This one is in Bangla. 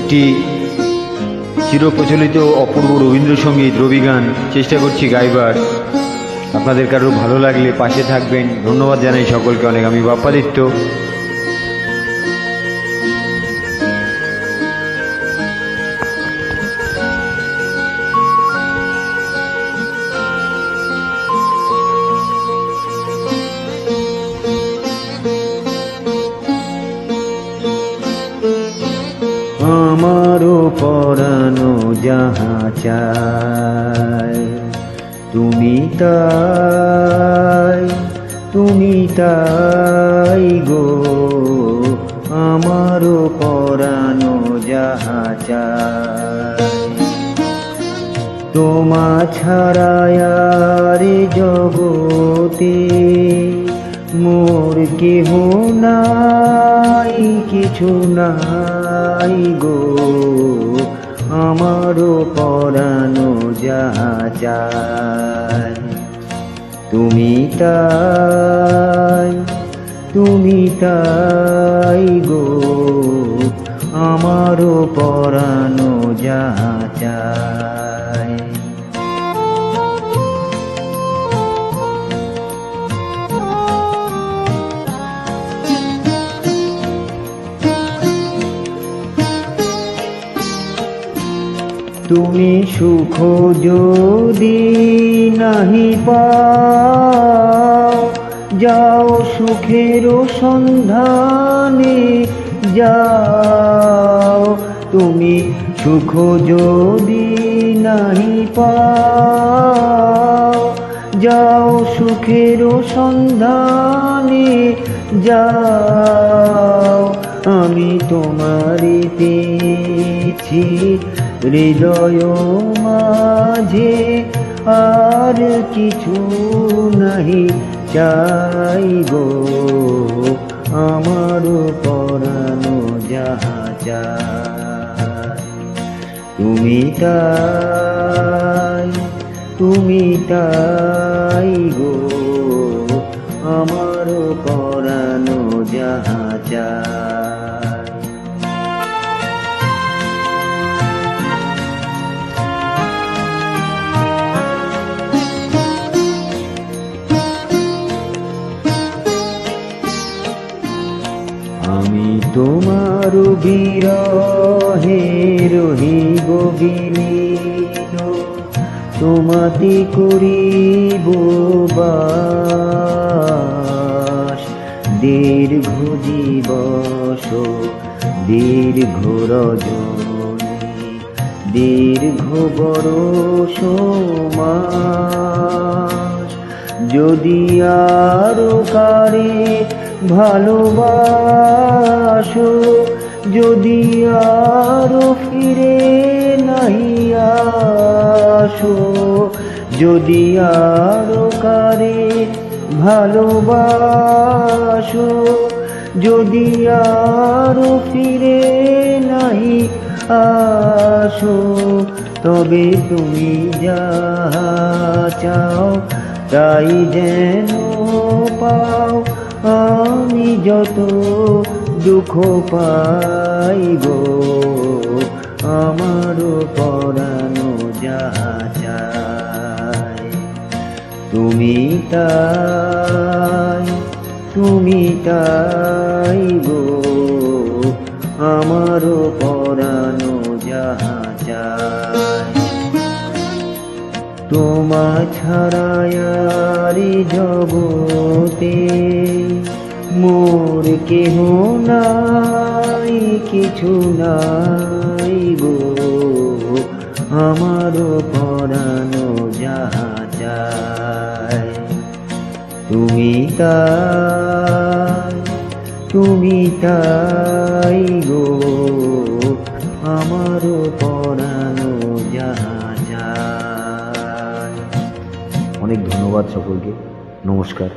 একটি চিরপ্রচলিত অপূর্ব রবীন্দ্রসঙ্গীত রবিগান চেষ্টা করছি গাইবার। আপনাদের কারো ভালো লাগলে পাশে থাকবেন। ধন্যবাদ জানাই সকলকে অনেক। আমি বাপ্পাদিত্য। আমারও পরানো যাহা চায় তুমি তাই গো। আমারও পরানো যাহা চায় তোমা ছাড়া আর জগতে মোর কেহ নাই, কিছু নাই গো। আমারও পরানো যাহা চায় তুমি তাই গো। আমারও পরানো যাহা চায়। তুমি সুখ যদি নাহি পাও, যাও সুখের সন্ধানে যাও। তুমি সুখ যদি নাহি পাও, যাও সুখের সন্ধানে যাও। আমি তোমারে পেয়েছি হৃদয় মাঝে, আর কিছু নাহি চাই গো। আমার পরানো যাহা চায় তুমি তাই গো। আমার পরানো যাহা চায়। আমি তোমার বিরহে রহিব বিলীন, তোমাতে করিব বাস। দীর্ঘ দিবস দীর্ঘ রজনী, দীর্ঘ বরষ মাস। যদি আরো কারে ভালোবাসো, যদি আরো ফিরে নাই আসো। যদি আরো কারে ভালোবাসো, যদি আরো ফিরে নাই আসো। তবে তুমি যাহা চাও তাই যেন পাও। আমি যত দুঃখ পাই গো, আমার পরানো যাহা চায় তুমি তাই গো। আমার পরানো যাহা চায় তোমা ছাড়া আর জগতে মোর কেহ নাই, কিছু নাই গো। আমার পরানো যাহা চায় তুমি তাই গো। আমার পরানো যাহা চায়। অনেক ধন্যবাদ সকলকে। নমস্কার।